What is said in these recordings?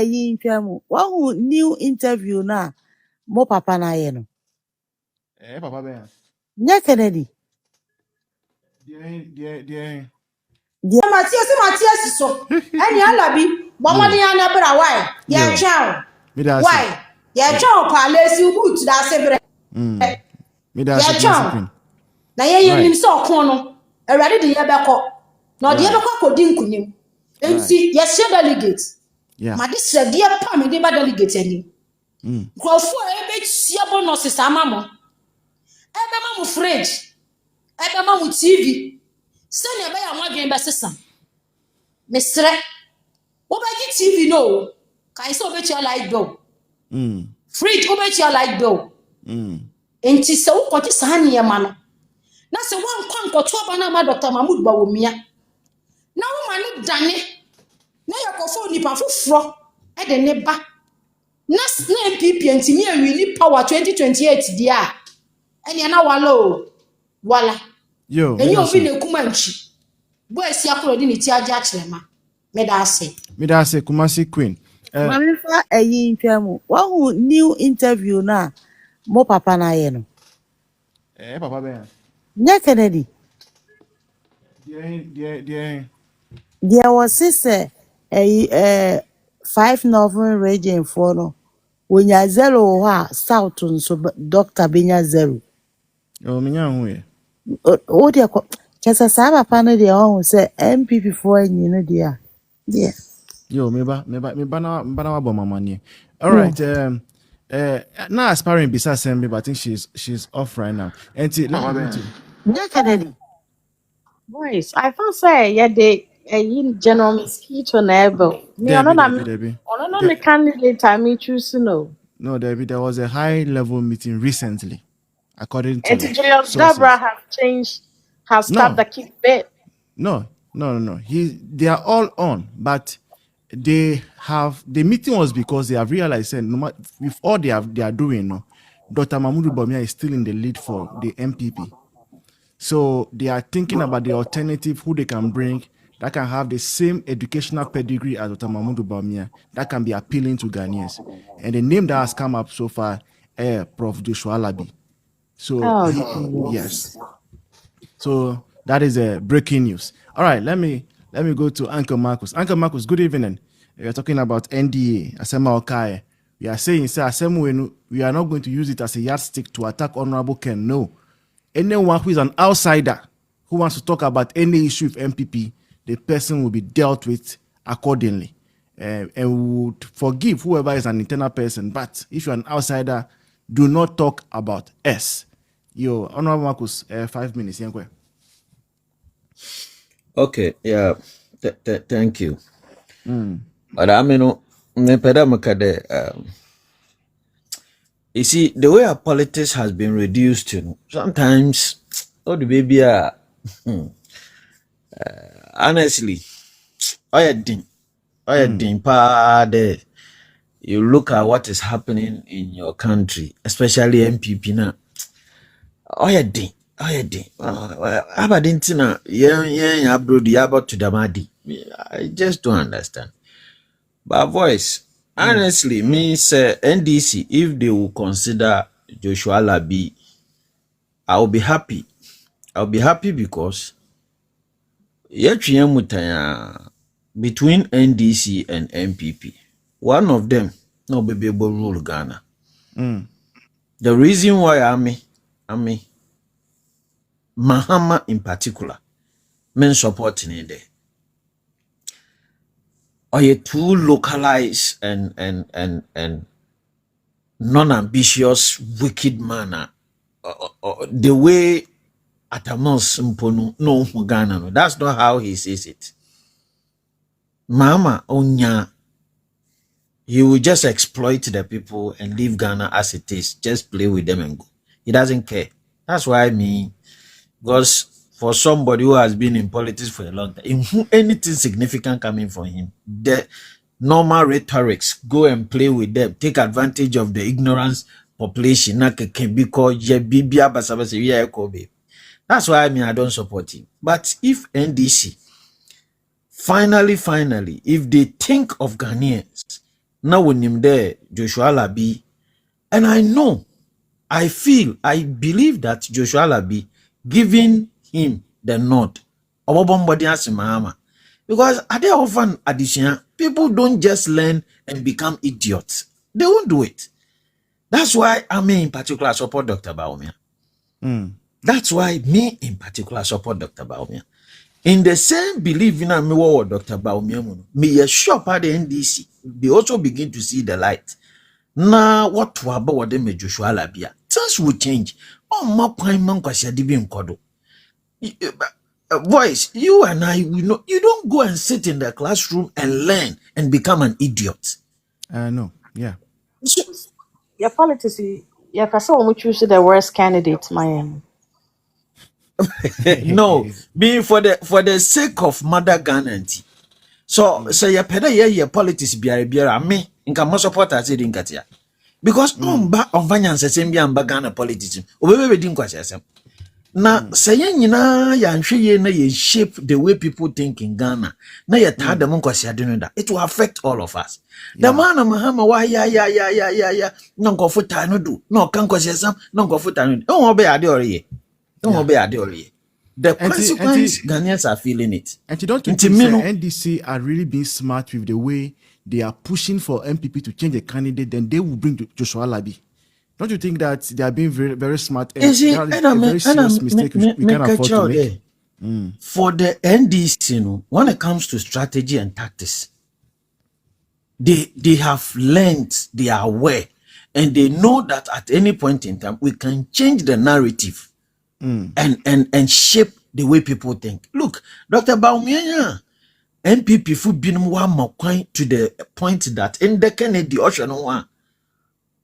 ntwamu. One new interview na mo papa na ye no. Papa be. Nya Kennedy. Dear. Matias so. Any alabi, bomani ana bra why? Ya chow. Why? Ya chow palace you boot da sebre. Ya chow. Na ye nim so ko no. Awurade de ye beko. Na de ye beko akodi nkunim. Enti ye share delegates. Ma de srade ye pa me de ba delegate ani. Krofo e be tia bonuses amamo. Ebe ma mu fridge. Ebe ma mu TV. Send ebe ya nwadwen be sesa. Mesre. Obeji TV no. Kai so obechi light bill. Fridge obechi light bill. Enti se wo kwaji sahani ye ma no. Na se wan kwa nkoto aba na ma Dr. Mahmoud Bawumia. Na wo mani dane. Na yakofo nipa foforo e de ne ba. Na NPP enti mi awili power 2028 dia. Eni na wala o. Wala. Yo. Eni obi na kumanchi. Bo esi akoro di ni ti aja akirema. Medase Kumasi Queen. Mamifa ntwamu. One new interview na mo papa na ye no. Papa be. Nya Kennedy. Dear. There was say 5 Northern region for no. When ya zero ha south so Dr. Benya zero. Oh minya hu ye. O de ko kesa sa papa no de on say MPP for anyi no de a. Yeah. Yo, me ba na wa mama ni. All right, now aspiring bisa send me, but I think she's off right now. And Kennedy. Boys, I found say yeah they general mosquito never. Me no the candidate I me choose no. No, there was a high level meeting recently, according to Julius Dabra has stopped the kick bit. No. They are all on, but the meeting was because they have realized that no matter with all they are doing, no, Dr. Mahmoud Bawumia is still in the lead for the NPP. So they are thinking about the alternative who they can bring that can have the same educational pedigree as Dr. Mahmoud Bawumia that can be appealing to Ghanaians. And the name that has come up so far, Prof. Joshua Alabi. So yes. So that is a breaking news. All right, let me go to Uncle Marcus. Uncle Marcus, good evening. We are talking about NDA, Asema Okai. We are saying, we are not going to use it as a yardstick to attack Honorable Ken. No. Anyone who is an outsider who wants to talk about any issue with MPP, the person will be dealt with accordingly. And we would forgive whoever is an internal person. But if you're an outsider, do not talk about us. Yo, Honorable Marcus, 5 minutes. Okay, yeah. Thank you. But I mean, you see, the way our politics has been reduced, sometimes, the baby honestly, you look at what is happening in your country, especially MPP now. I just don't understand. But voice, honestly, me say NDC, if they will consider Joshua Alabi, I will be happy. I'll be happy because between NDC and MPP, one of them no be able to rule Ghana. The reason why I mean, Mahama in particular, men supporting it there. Are you too localized and non-ambitious, wicked manner? The way Atamos Mponu no Ghana, no, that's not how he says it. Mama Onya, he will just exploit the people and leave Ghana as it is. Just play with them and go. He doesn't care. That's why I mean, because for somebody who has been in politics for a long time, anything significant coming from him, the normal rhetorics, go and play with them, take advantage of the ignorance population. That's why I mean I don't support him. But if NDC, finally, if they think of Ghanaians Now when him there, Joshua Labi, and I believe that Joshua Labi giving him the nod. Because at the often addition, people don't just learn and become idiots. They won't do it. That's why I in particular support Dr. Bawumia. That's why me in particular support Dr. Bawumia. In the same belief in me what Dr. Bawumia, me a shop at the NDC, they also begin to see the light. Now what to about them Joshua Labia? Things will change. Oh my prime man kwasi adibi nkodo. Boys, you and I, we know you don't go and sit in the classroom and learn and become an idiot. No, yeah. Your politics, your person will choose the worst candidate, my No, being for the sake of mother Ghana. So your peda your politics biara me inka mo support as it inkatia. Because on vanyanse same bi amba Ghana politics. Obebe di nkwase asem. Na say nyina ya nhwe ye na ye shape the way people think in Ghana. Na ye tada mo nkwase ade no da. It will affect all of us. The man mahama wa ya no nkofo ta no do. No kan nkwase asem no nkofo ta no. E won be ade ore ye. The consequence Ghanaians are feeling it. And you don't think NDC are really being smart with the way they are pushing for NPP to change the candidate, then they will bring Joshua Labi. Don't you think that they are being very, very smart? And a very serious mistake we can't afford to make. For the NDC, when it comes to strategy and tactics, they have learned, they are aware, and they know that at any point in time, we can change the narrative. And shape the way people think. Look, Dr. Bawumia, NPP fu binum wa makwan to the point that in the Kennedy Ocean one,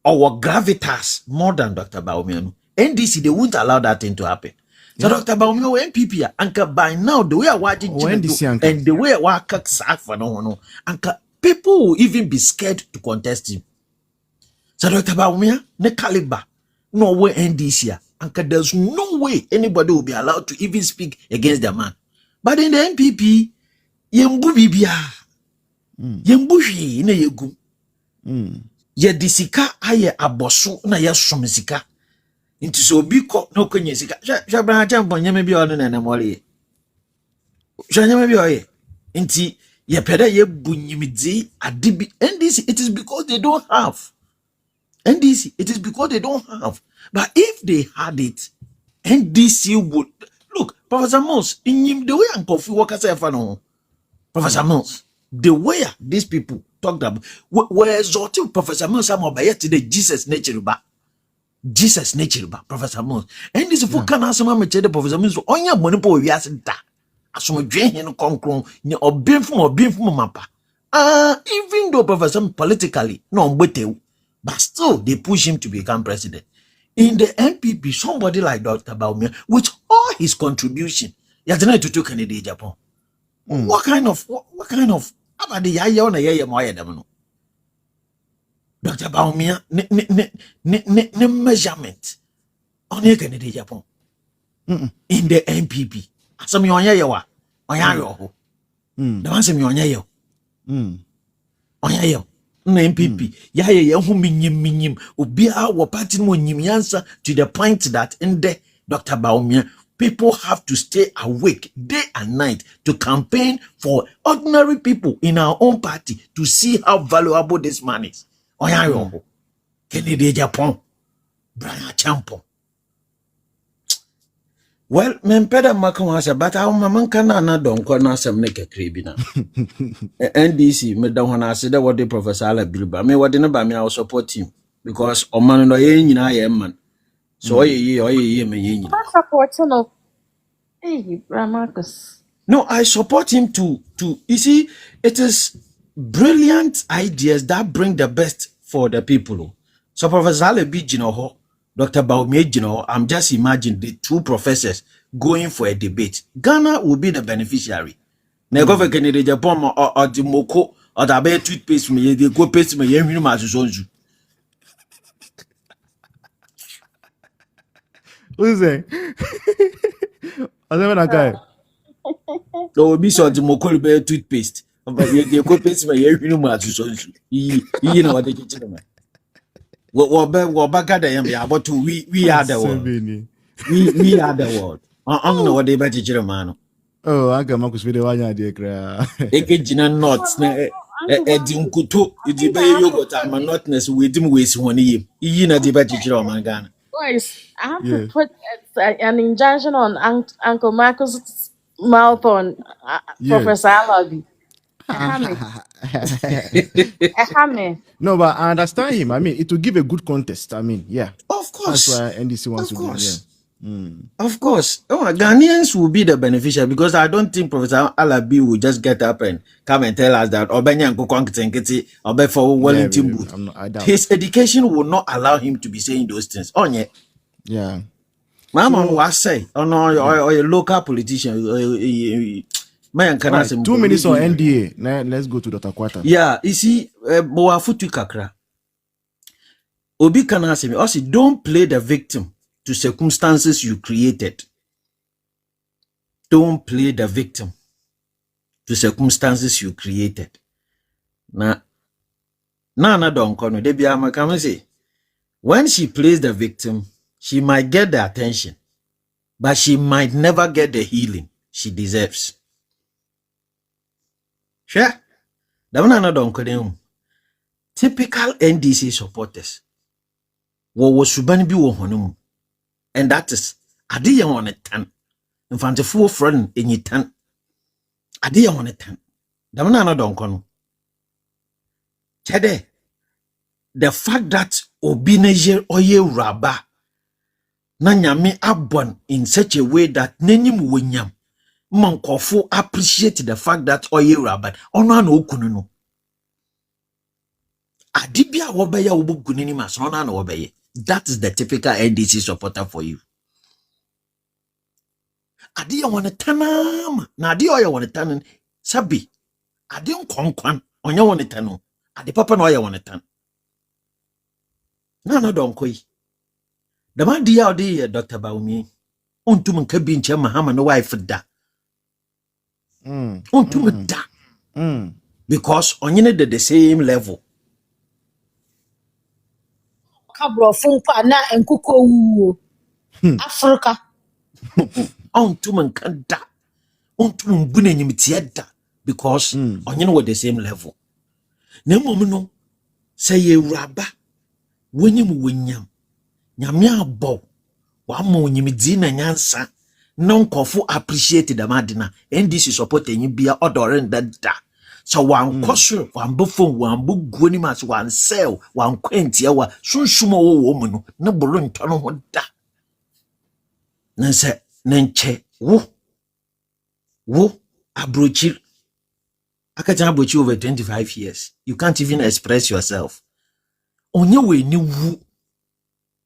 our gravitas more than Dr. Bawumia. NDC, they won't allow that thing to happen. So Dr. Bawumia, NPP, anka by now, the way I watch it and the way I watch for no, anka people will even be scared to contest him. So Dr. Bawumia, ne caliber, no way NDC. There's no way anybody will be allowed to even speak against the man. But in the NPP, yembu bibia, yembu hwi na yegu, ye disika aye aboso na ye somsika. Inti so bi ko no kwenye sika. Shabra champo nyame bi ono na namole. Nyame bi oye. Inti ye peda ye bunyimidzi adibi. NDC, it is because they don't have. NDC, it is because they don't have. But if they had it, NDC would look, Professor Mons, in the way Uncle Fuwaka Professor Mons, the way these people talked about were exalting Professor Mons today, Jesus nature ba. Professor Mons. And this for can answer my Professor Mons on your money we ask that. As we drain in concron, or being from mapa. Even though Professor politically, no, but still they push him to become president. In the NPP, somebody like Dr. Bawumia, with all his contribution, you're going to take Canada, Japan. What kind of about the yaya on a yaya moya demano? Dr. Bawumia, ne measurement on a Canada, Japan. In the NPP, some yon yawa, on yayo. The one some yon yayo. On yayo. NPP ya hu minyim obia wo party no nyimiansa to the point that in the Dr. Bawumia, people have to stay awake day and night to campaign for ordinary people in our own party to see how valuable this man is. Oyayo Kennedy Japan Brian Champo. Well, mempeda makamwasa but how maman kana na don ko na asem ne kakre bi na. NDC me da hona ase da what the Professor Ala Bilba. Me what no ba me I support him because o man no ye nyina ye man. So oye me ye nyina. I support no. Hey, Marcus. No, I support him to you see it is brilliant ideas that bring the best for the people. So Professor Ala bi jino Dr. Bawumia, I'm just imagining the two professors going for a debate. Ghana will be the beneficiary. Now go for Canada, Japan, or the Moko, or the bear toothpaste me, they go paste me, you know, Who's that? I never that guy. There will be some the Moko bear toothpaste. But you go pace my you know so you know what they get to me. What back them ya but we are the world. We are the world. I don't know what they better German. Oh, I got Marcus with the one idea cry. Eke jina nuts na edinkuto idibe yogurt ama notness with him waste one yi na diba jijiro mangana. Boys, I have to put an injunction on Uncle Marcus' mouth on Professor Alabi. No, but I understand him. I mean, it will give a good contest. I mean, yeah. Of course. That's why NDC wants to do it. Yeah. Of course. Oh, Ghanaians will be the beneficiary because I don't think Professor Alabi will just get up and come and tell us that Obe for Wellington Booth. His education will not allow him to be saying those things. Oh, yeah. Yeah. Mama, what say? Oh, no, or a local politician. 2 minutes on NDA. Now, let's go to Dr. Kwata. Yeah, you see, Boafutu Kakra. Obi Kanasemi also don't play the victim to circumstances you created. Don't play the victim to circumstances you created. Na don't kono debi ama say when she plays the victim, she might get the attention, but she might never get the healing she deserves. Sure. Don't kono. Typical NDC supporters. Wo subani bi wo hono. And that is Adia on a tan. In front of 4 friend in your tan. Adia on a tan. Damana don't come. Chede. The fact that Obineje Oye Raba Nanyame abon in such a way that Nenim Winyam Mankofo appreciate the fact that Oye Raba Ono no kununo. Adibia Wobaya Ubu Gunini Masona no Obeye. That is the typical NDC supporter for you. Adi ya wane tanam. Na adi ya wane tanan. Sabi. Adi yon kwan. Onya wane tanu. Adi papa no ya wane tan. Na donkoi. Dama di ya odi Dr. Bawumia. Untum nkabi nche mahama no wife da. Untum da. Because onyene the same level. Kabro funpa na enkuko wuwo. Africa. Untum nkanda. Untum mbune nyimtieda. Because onyene with the same level. Nemo no say ye raba. Wenyam. Nyame abo. Wamo nyimdi na nyansa. Non kofu appreciate the madina. NDC support enyi bia odoren da. So wan koso wan bufo wan bugu ni mas wan sell wan kwenti wa sunsumo wo mu no na bolo ntono ho da na se na nche wo abrochi akaja abrochi over 25 years you can't even express yourself onye we ni wu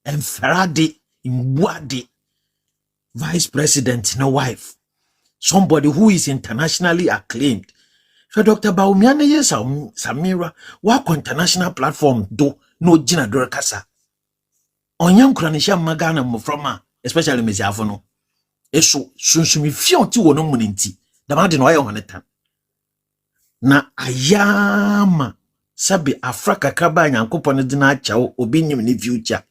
emferade imbuade vice president no wife somebody who is internationally acclaimed. So Dr. Bawumia na yes Samira wako international platform do no jina dora kasa. Onyam kuranisha magana mframa especially meziafo no. Eso sunsumi fionti wono muninti. Damade no aye honetan. Na ayama sabi Africa kaba nyankopon de na achawo obi nyim ne future.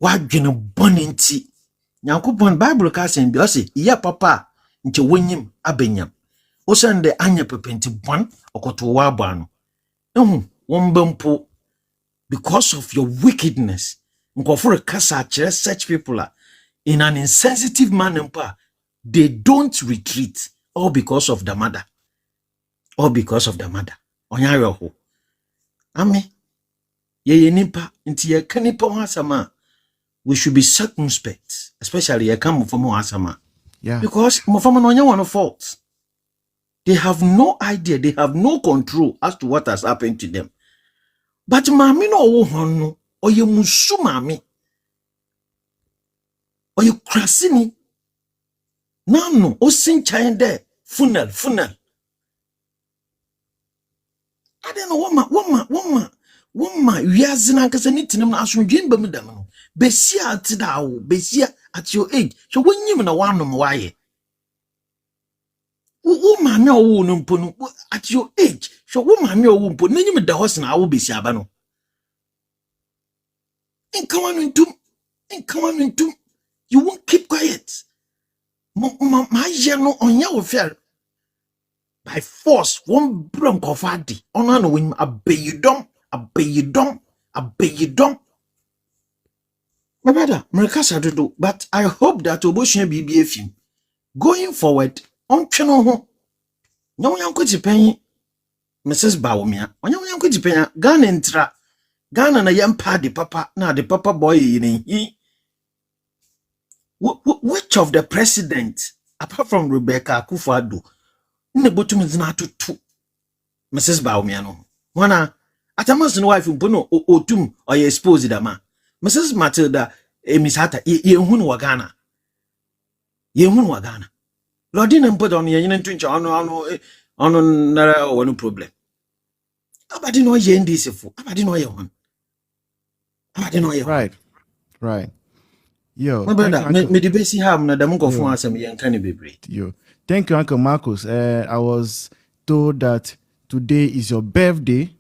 Wadwene boninti. Nyankopon Bible ka sen bi o se iya papa nche wonyim abenyam. Osande anya pepenti bon okoto wa bano. Wombempo because of your wickedness. Nkofure kasa chere such people are in an insensitive manner. They don't retreat all because of the mother. All because of the mother. Onyare ho. Ame ye nipa nti ye kanipa wasama. We should be circumspect, especially ye come from wasama. Yeah. Because mofama no nya one fault. They have no idea, they have no control as to what has happened to them. But mami no wo hono, oye musu mami. Oye krasini. Nano, o sin chainde, funnel. I don't know woma, yazina kasa nitinam na asundwen bamidam no. Besia atidawo, besia at your age. So when you na wanom waye. Woman, no woman, at your age, so woman, no woman, put name the horse and I will be Sabano. And come on into, you won't keep quiet. My general on your affair. By force, one bronc of Addy, on win a bay you dumb, My brother, Mercasa do, but I hope that Oboshia be a film. Going forward, on channel home. No one could pay Mrs. Bawumia, on your uncle to pay Ghana entra. Ghana na young party papa, now the papa boy in he. Which of the president, apart from Rebecca Akufo-Addo, Nebotum is not to Mrs. Bawumia no. Wana, Atamas wife Mpono Otum or ye expose the man. Mrs. Matilda, Miss Hatta, ye hun wagana. Ye hun wagana. Lordin put on ye in twinch on no problem. Abadi no ye indecisive. Abadi no ye one. Abadi no ye. Right. Yo, my brother, me the basic ham na demo go for some young can be great. Yo, thank you, Uncle Marcus. I was told that today is your birthday.